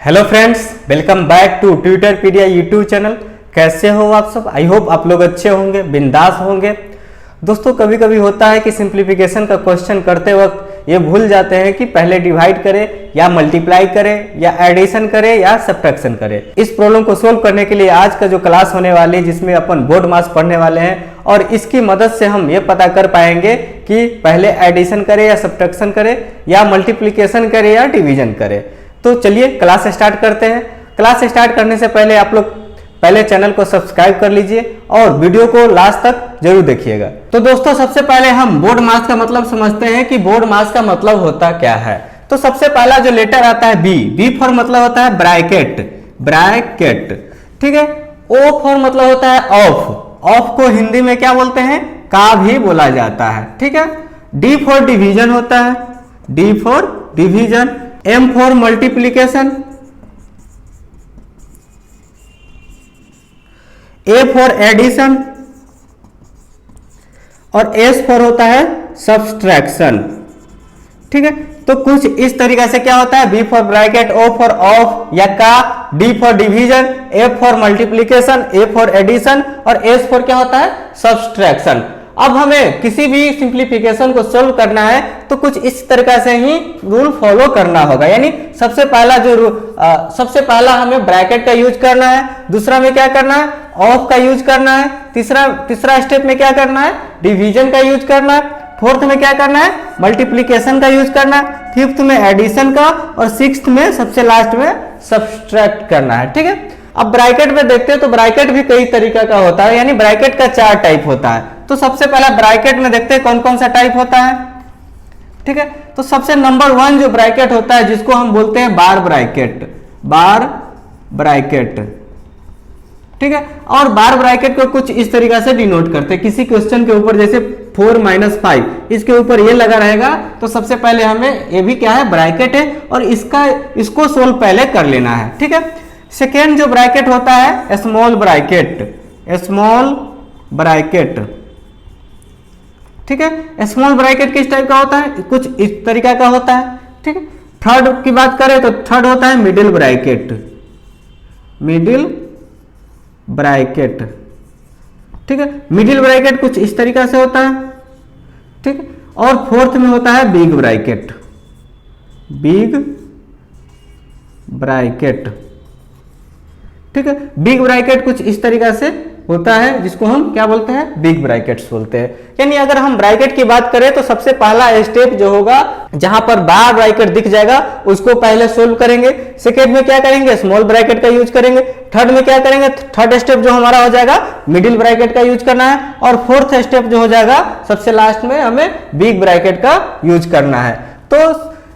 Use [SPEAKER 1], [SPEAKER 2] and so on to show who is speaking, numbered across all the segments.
[SPEAKER 1] Hello friends, welcome back to Twitterpedia YouTube channel. कैसे हो आप सब? आई होप आप लोग अच्छे होंगे, बिंदास होंगे। दोस्तों, कभी कभी होता है कि सिंप्लीफिकेशन का क्वेश्चन करते वक्त ये भूल जाते हैं कि पहले डिवाइड करें या मल्टीप्लाई करें या एडिशन करें या सब्ट्रैक्शन करें। इस प्रॉब्लम को सोल्व करने के लिए आज का जो क्लास होने वाली है, जिसमें अपन बोर्ड मास पढ़ने वाले हैं, और इसकी मदद से हम ये पता कर पाएंगे कि पहले एडिशन करें या सब्ट्रैक्शन करें या मल्टीप्लिकेशन करें या डिवीजन करें। तो चलिए क्लास स्टार्ट करते हैं। क्लास स्टार्ट करने से पहले आप लोग पहले चैनल को सब्सक्राइब कर लीजिए और वीडियो को लास्ट तक जरूर देखिएगा। तो दोस्तों, सबसे पहले हम बोर्ड मास का मतलब समझते हैं कि बोर्ड मास का मतलब होता क्या है। तो सबसे पहला जो लेटर आता है बी फॉर मतलब होता है ब्रैकेट, ब्रैकेट, ठीक है। ओ फॉर मतलब होता है ऑफ, ऑफ को हिंदी में क्या बोलते हैं? का भी बोला जाता है, ठीक है। डी फॉर डिवीजन होता है, D for division. M for multiplication, A for addition और एस फॉर होता है सब्सट्रैक्शन, ठीक है। तो कुछ इस तरीके से क्या होता है? B for bracket, O for of या का, D for division, A for multiplication, A for addition और एस फॉर क्या होता है? सब्सट्रैक्शन। अब हमें किसी भी सिंप्लीफिकेशन को सोल्व करना है तो कुछ इस तरीके से ही रूल फॉलो करना होगा। यानी सबसे पहला हमें ब्रैकेट का यूज करना है, दूसरा में क्या करना है? ऑफ का यूज करना है, तीसरा स्टेप में क्या करना है? डिवीजन का यूज करना है, फोर्थ में क्या करना है? मल्टीप्लीकेशन का यूज करना है, फिफ्थ में एडिशन का और सिक्स्थ में सबसे लास्ट में सब्सट्रैक्ट करना है, ठीक है। अब ब्रैकेट में देखते हैं तो ब्रैकेट भी कई तरीका का होता है, यानी ब्रैकेट का 4 टाइप होता है। तो सबसे पहला ब्रैकेट में देखते हैं कौन कौन सा टाइप होता है, ठीक है। तो सबसे नंबर 1 जो ब्रैकेट होता है जिसको हम बोलते हैं बार ब्रैकेट, बार ब्रैकेट, ठीक है। और बार ब्रैकेट को कुछ इस तरीके से डिनोट करते हैं। किसी क्वेश्चन के ऊपर जैसे 4 - 5 इसके ऊपर ये लगा रहेगा तो सबसे पहले हमें ये भी क्या है? ब्रैकेट है और इसको सोल्व पहले कर लेना है, ठीक है। सेकेंड जो ब्रैकेट होता है स्मॉल ब्रैकेट, स्मॉल ब्रैकेट, ठीक है। स्मॉल ब्रैकेट किस टाइप का होता है? कुछ इस तरीका का होता है, ठीक है। थर्ड की बात करें तो थर्ड होता है मिडिल ब्रैकेट, मिडिल ब्रैकेट, ठीक है। मिडिल ब्रैकेट कुछ इस तरीका से होता है, ठीक है। और फोर्थ में होता है बिग ब्रैकेट, बिग ब्रैकेट, ठीक है। बिग ब्रैकेट कुछ इस तरीका से होता है जिसको हम क्या बोलते हैं? बिग ब्रैकेट्स बोलते हैं। यानी अगर हम ब्रैकेट की बात करें तो सबसे पहला स्टेप जो होगा जहां पर बार ब्रैकेट दिख जाएगा उसको पहले सोल्व करेंगे। सेकेंड में क्या करेंगे? स्मॉल ब्रैकेट का यूज करेंगे। थर्ड में क्या करेंगे? थर्ड स्टेप जो हमारा हो जाएगा मिडिल ब्रैकेट का यूज करना है। और फोर्थ स्टेप जो हो जाएगा सबसे लास्ट में हमें बिग ब्रैकेट का यूज करना है। तो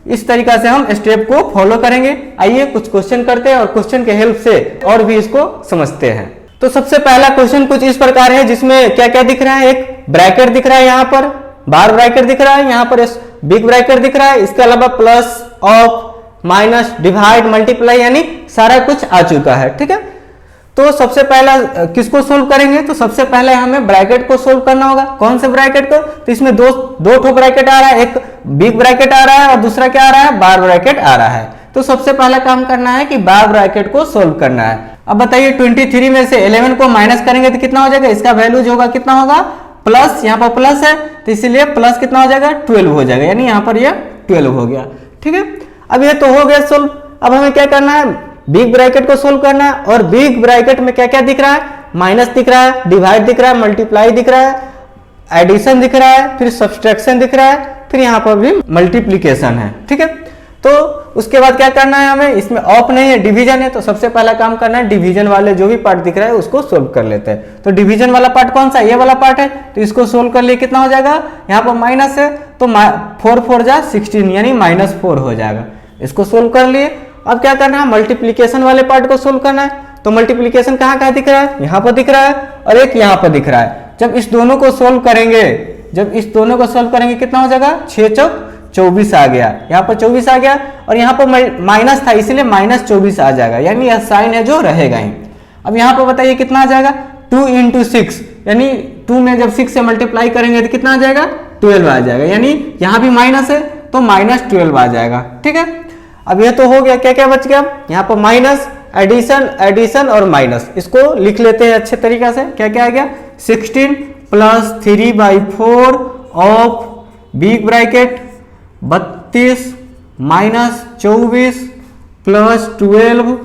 [SPEAKER 1] इस तरीका से हम स्टेप को फॉलो करेंगे। आइए कुछ क्वेश्चन करते हैं और क्वेश्चन के हेल्प से और भी इसको समझते हैं। तो सबसे पहला क्वेश्चन कुछ इस प्रकार है जिसमें क्या क्या दिख रहा है? एक ब्रैकेट दिख रहा है, यहाँ पर बार ब्रैकेट दिख रहा है, यहाँ पर बिग ब्रैकेट दिख रहा है, इसके अलावा plus, of, minus, divide, multiply, यानी सारा कुछ आ चुका है, ठीक है। तो सबसे पहला किसको सोल्व करेंगे? तो सबसे पहले हमें ब्रैकेट को सोल्व करना होगा। कौन से ब्रैकेट को? तो इसमें दो ठो ब्रैकेट आ रहा है, एक बिग ब्रैकेट आ रहा है और दूसरा क्या आ रहा है? बार ब्रैकेट आ रहा है। तो सबसे पहला काम करना है कि बार ब्रैकेट को सोल्व करना है। अब बताइए 23 में से 11 को माइनस करेंगे तो कितना हो जाएगा? इसका वैल्यू जो होगा कितना होगा? प्लस, यहाँ पर प्लस है तो इसीलिए प्लस कितना हो जाएगा? 12 हो जाएगा, यानी यहाँ पर ये 12 हो गया, ठीक है। अब ये तो हो गया सोल्व। अब हमें क्या करना है? बिग ब्रैकेट को सोल्व करना है। और बिग ब्रैकेट में क्या क्या दिख रहा है? माइनस दिख रहा है, डिवाइड दिख रहा है, मल्टीप्लाई दिख रहा है, एडिशन दिख रहा है, फिर सब्सट्रैक्शन दिख रहा है, फिर यहाँ पर भी मल्टीप्लीकेशन है, ठीक है। तो उसके बाद क्या करना है हमें? इसमें ऑफ नहीं है, डिवीजन है, तो सबसे पहला काम करना है डिवीजन वाले जो भी पार्ट दिख रहा है उसको सोल्व कर लेते हैं। तो डिवीजन वाला पार्ट कौन सा? ये वाला पार्ट है, तो इसको सोल्व कर लिए कितना हो जाएगा? यहाँ पर माइनस है तो 4 4 जा 16, यानी -4 हो जाएगा। इसको सोल्व कर लिए। अब क्या करना है? मल्टीप्लीकेशन वाले पार्ट को सोल्व करना है। तो मल्टीप्लीकेशन कहाँ कहाँ दिख रहा है? यहाँ पर दिख रहा है और एक यहाँ पर दिख रहा है। जब इस दोनों को सोल्व करेंगे कितना हो जाएगा? 6 चौक 24 आ गया, यहाँ पर 24 आ गया और यहाँ पर माइनस था इसलिए -24 आ जाएगा, यानी यह साइन है जो रहेगा ही। अब यहाँ पर बताइए कितना आ जाएगा? 2 × 6, यानी 2 में जब 6 से मल्टीप्लाई करेंगे तो कितना आ जाएगा? 12 आ जाएगा, यानी यहाँ भी माइनस है तो -12 आ जाएगा, ठीक है। अब ये तो हो गया, क्या क्या बच गया यहाँ पर माइनस, एडिशन, एडिशन और माइनस, इसको लिख लेते हैं अच्छे तरीका से। क्या क्या आ गया 16 plus 3/4 of big bracket 32 minus 24 plus 12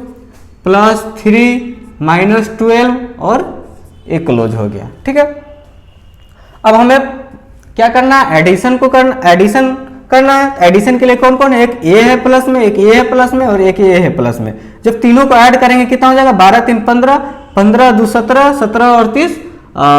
[SPEAKER 1] plus 3 minus 12 और एक क्लोज हो गया। ठीक है, अब हमें क्या करना है, एडिशन को करना, एडिशन करना है। एडिशन के लिए कौन कौन है, एक ए है प्लस में, एक ए है प्लस में और एक ए है प्लस में। जब तीनों को ऐड करेंगे कितना हो जाएगा 12 3 15, 15 2 17, 17 और 30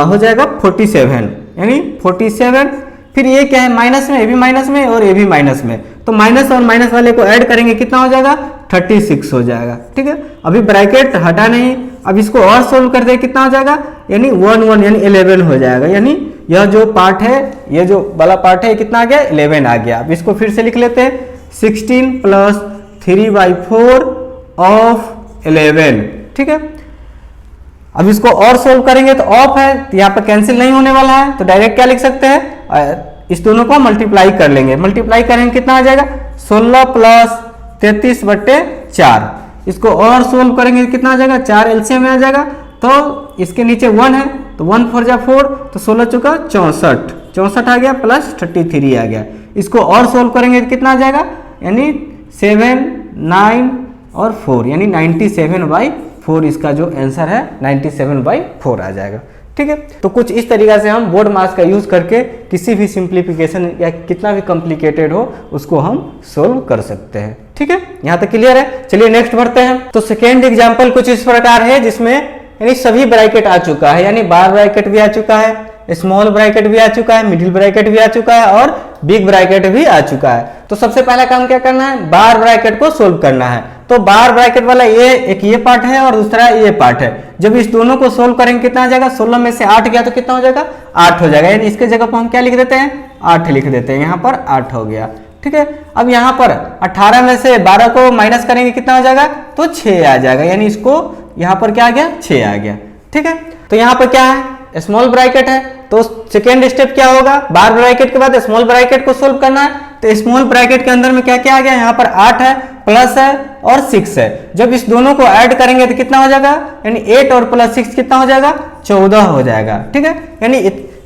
[SPEAKER 1] हो जाएगा 47, यानी 47। फिर ये क्या है माइनस में, ए भी माइनस में और ए भी माइनस में, तो माइनस और माइनस वाले को ऐड करेंगे कितना हो जाएगा 36 हो जाएगा। ठीक है, अभी ब्रैकेट हटा नहीं, अब इसको और सोल्व कर दे कितना हो जाएगा, यानी 1 1 यानी 11 हो जाएगा। यानी यह जो पार्ट है, ये जो वाला पार्ट है कितना आ गया 11 आ गया। अब इसको फिर से लिख लेते हैं 16 प्लस 3/4 ऑफ 11। ठीक है, अब इसको और सोल्व करेंगे तो ऑफ है तो यहाँ पर कैंसिल नहीं होने वाला है, तो डायरेक्ट क्या लिख सकते हैं, इस दोनों को मल्टीप्लाई कर लेंगे। मल्टीप्लाई करेंगे कितना आ जाएगा 16 प्लस 33/4। इसको और सोल्व करेंगे कितना आ जाएगा 4 एलसीएम में आ जाएगा, तो इसके नीचे 1 है तो 1 4 जा 4, तो 16 चौका 64, 64 आ गया प्लस 33 आ गया। इसको और सोल्व करेंगे कितना आ जाएगा, यानी 7 9 और 4 यानी 97/4 इसका जो आंसर है 97/4 आ जाएगा। ठीक है, तो कुछ इस तरीका से हम बोर्ड मास का यूज करके किसी भी सिंप्लीफिकेशन या कितना भी कॉम्प्लिकेटेड हो उसको हम सोल्व कर सकते हैं। ठीक है, यहाँ तक क्लियर है। चलिए नेक्स्ट बढ़ते हैं। तो सेकेंड एग्जांपल कुछ इस प्रकार है जिसमें यानी सभी ब्रैकेट आ चुका है, यानी बार ब्रैकेट भी आ चुका है, स्मॉल ब्रैकेट भी आ चुका है, मिडिल ब्रैकेट भी आ चुका है और बिग ब्रैकेट भी आ चुका है। तो सबसे पहला काम क्या करना है, बार ब्रैकेट को सोल्व करना है। तो बार ब्रैकेट वाला ये एक ये पार्ट है और दूसरा ये पार्ट है। जब इस दोनों को सोल्व करेंगे कितना आ जाएगा, 16 में से 8 गया तो कितना हो जाएगा 8 हो जाएगा, यानी इसके जगह पर हम क्या लिख देते हैं 8 लिख देते हैं, यहाँ पर 8 हो गया। ठीक है, अब यहाँ पर 18 में से 12 को माइनस करेंगे कितना हो जाएगा, तो 6 आ जाएगा, यानी इसको यहाँ पर क्या आ गया 6 आ गया। ठीक है, तो यहाँ पर क्या है स्मॉल ब्रैकेट है, तो सेकेंड स्टेप क्या होगा, बार ब्रैकेट के बाद स्मॉल ब्रैकेट को सोल्व करना है। तो स्मॉल ब्रैकेट के अंदर में क्या क्या आ गया, यहाँ पर 8 है प्लस है और 6 है। जब इस दोनों को ऐड करेंगे तो कितना हो जाएगा, यानी 8 और प्लस 6 कितना हो जाएगा 14 हो जाएगा। ठीक है, यानी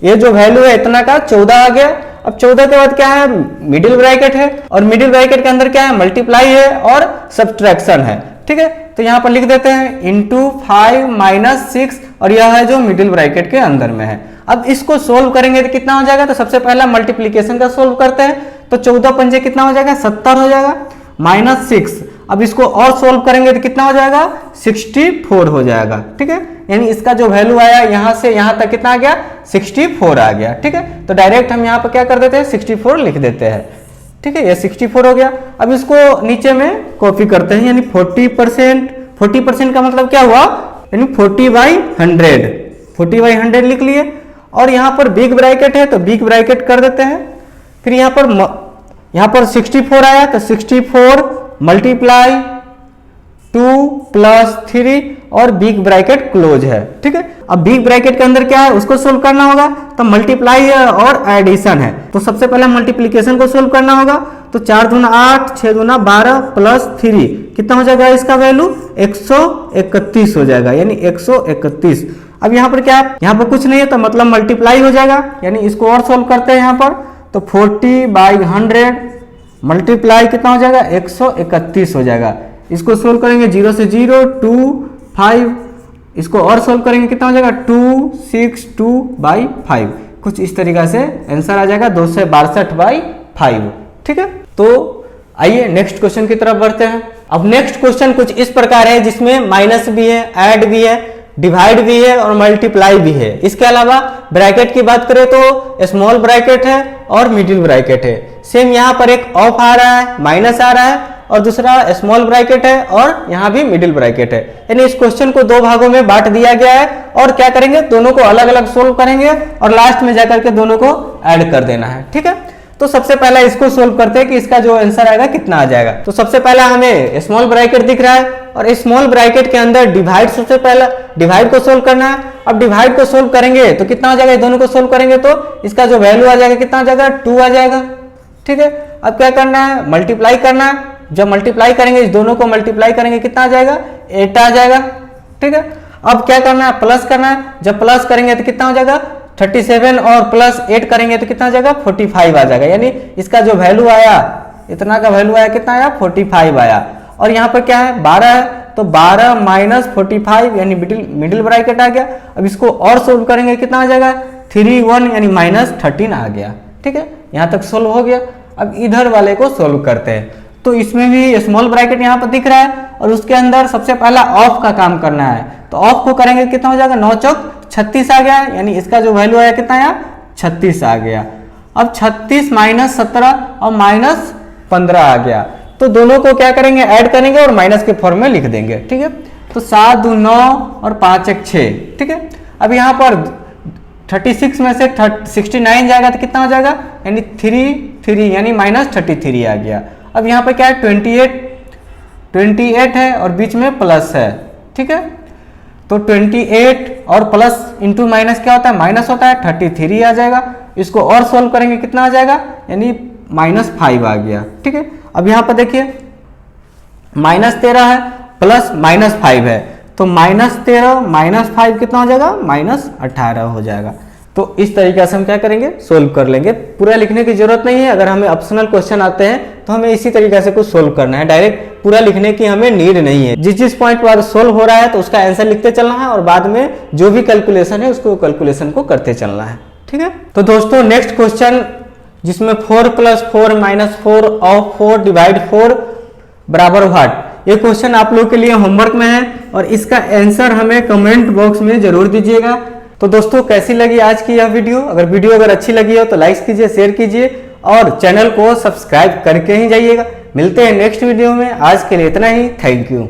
[SPEAKER 1] ये जो वैल्यू है इतना का 14 आ गया। अब 14 के बाद क्या है मिडिल ब्रैकेट है, और मिडिल ब्रैकेट के अंदर क्या है मल्टीप्लाई है और सब्ट्रैक्शन है। ठीक है, तो यहाँ पर लिख देते हैं इंटू 5 माइनस 6, और यह है जो मिडिल ब्रैकेट के अंदर में है। अब इसको सोल्व करेंगे तो कितना हो जाएगा, तो सबसे पहला मल्टीप्लीकेशन का सोल्व करते हैं, तो 14 पंजे कितना हो जाएगा 70 हो जाएगा माइनस 6। अब इसको और सोल्व करेंगे तो कितना हो जाएगा 64 हो जाएगा। ठीक है, यानी इसका जो वैल्यू आया यहाँ से यहाँ तक कितना आ गया 64 आ गया। ठीक है, तो डायरेक्ट हम यहाँ पर क्या कर देते हैं 64 लिख देते हैं। ठीक है, ये 64 हो गया। अब इसको नीचे में कॉपी करते हैं, यानी 40%, 40% का मतलब क्या हुआ, यानी 40/100, 40/100 लिख लिए। और यहाँ पर बिग ब्रैकेट है तो बिग ब्रैकेट कर देते हैं। फिर यहाँ पर 64 आया तो 64 मल्टीप्लाई 2 प्लस 3 और बिग ब्रैकेट क्लोज है। ठीक है, अब बिग ब्रैकेट के अंदर क्या है उसको सोल्व करना होगा, तो मल्टीप्लाई है और एडिशन है। तो सबसे पहले मल्टीप्लीकेशन को सोल्व करना होगा, तो 4 दूना 8, 6 दूना 12 प्लस 3 कितना हो जाएगा, इसका वैल्यू 131 हो जाएगा, यानी 131। अब यहाँ पर क्या है, यहाँ पर कुछ नहीं है तो मतलब मल्टीप्लाई हो जाएगा, यानी इसको और सोल्व करते हैं यहाँ पर, तो 40/100 मल्टीप्लाई कितना हो जाएगा 131 हो जाएगा। इसको सोल्व करेंगे 0 से 0 2 5, इसको और सोल्व करेंगे कितना हो जाएगा 262/5। कुछ इस तरीका से आंसर आ जाएगा 262/5। ठीक है, तो आइए नेक्स्ट क्वेश्चन की तरफ बढ़ते हैं। अब नेक्स्ट क्वेश्चन कुछ इस प्रकार है जिसमें माइनस भी है, ऐड भी है, डिवाइड भी है और मल्टीप्लाई भी है। इसके अलावा ब्रैकेट की बात करें तो स्मॉल ब्रैकेट है और मिडिल ब्रैकेट है। सेम यहाँ पर एक ऑफ आ रहा है, माइनस आ रहा है, और दूसरा स्मॉल ब्रैकेट है और यहाँ भी मिडिल ब्रैकेट है। यानी इस क्वेश्चन को दो भागों में बांट दिया गया है, और क्या करेंगे दोनों को अलग अलग सोल्व करेंगे और लास्ट में जाकर के दोनों को ऐड कर देना है। ठीक है, तो सबसे पहला इसको सोल्व करते हैं कि इसका जो आंसर आएगा कितना आ जाएगा। तो सबसे पहला हमें स्मॉल ब्रैकेट दिख रहा है, और स्मॉल ब्रैकेट के अंदर डिवाइड, सबसे पहला डिवाइड को सोल्व करना है। अब डिवाइड को सोल्व करेंगे तो कितना आ जाएगा, दोनों को सोल्व करेंगे तो इसका जो वैल्यू आ जाएगा कितना आ जाएगा 2 आ जाएगा। ठीक है, अब क्या करना है मल्टीप्लाई करना है, जब मल्टीप्लाई करेंगे, इस दोनों को मल्टीप्लाई करेंगे कितना आ जाएगा, 8 आ जाएगा। ठीक है, अब क्या करना है, प्लस करना है। जब प्लस करेंगे तो कितना हो जाएगा, 37 और प्लस 8 करेंगे तो कितना हो जाएगा, 45 आ जाएगा। यानी इसका जो वैल्यू आया, इतना का वैल्यू आया, कितना आया, 45 आया। और यहाँ पर क्या है, 12 है, तो 12 माइनस 45 यानी मिडिल ब्रैकेट आ गया। अब इसको और सोल्व करेंगे कितना आ जाएगा, 31 यानी माइनस 13 आ गया। ठीक है, यहाँ तक सोल्व हो गया। अब इधर वाले को सोल्व करते हैं। तो इसमें भी स्मॉल ब्रैकेट यहाँ पर दिख रहा है और उसके अंदर सबसे पहला ऑफ का काम करना है। तो ऑफ को करेंगे कितना हो जाएगा, 9 चौक 36 आ गया, यानी इसका जो वैल्यू आया कितना आया, 36 आ गया। अब 36 माइनस 17 और माइनस 15 आ गया। तो दोनों को क्या करेंगे, ऐड करेंगे और माइनस के फॉर्म में लिख देंगे। ठीक है, तो 7 2 9 और 5 1 6। ठीक है, अब यहाँ पर 36 में से 69 जाएगा तो कितना हो जाएगा, यानी 3 यानी माइनस 33 आ गया। अब यहाँ पर क्या है, 28 है और बीच में प्लस है। ठीक है, तो 28 और प्लस इंटू माइनस क्या होता है, माइनस होता है, 33 आ जाएगा। इसको और सोल्व करेंगे कितना आ जाएगा, यानी -5 आ गया। ठीक है, अब यहाँ पर देखिए -13 है प्लस -5 है, तो -13 -5 कितना हो जाएगा, -18 हो जाएगा। तो इस तरीके से हम क्या करेंगे, सोल्व कर लेंगे। पूरा लिखने की जरूरत नहीं है, अगर हमें ऑप्शनल क्वेश्चन आते हैं तो हमें इसी तरीके से कुछ सोल्व करना है, डायरेक्ट पूरा लिखने की हमें नीड नहीं है। जिस पॉइंट पर सोल्व हो रहा है तो उसका आंसर लिखते चलना है और बाद में जो भी कैलकुलेशन है उसको कैलकुलेशन को करते चलना है। ठीक है, तो दोस्तों नेक्स्ट क्वेश्चन जिसमें 4 + 4 - 4 और 4 / 4 बराबर व्हाट, ये क्वेश्चन आप लोगों के लिए होमवर्क में है और इसका आंसर हमें कमेंट बॉक्स में जरूर दीजिएगा। तो दोस्तों कैसी लगी आज की यह वीडियो, अगर अच्छी लगी हो तो लाइक कीजिए, शेयर कीजिए और चैनल को सब्सक्राइब करके ही जाइएगा। मिलते हैं नेक्स्ट वीडियो में, आज के लिए इतना ही, थैंक यू।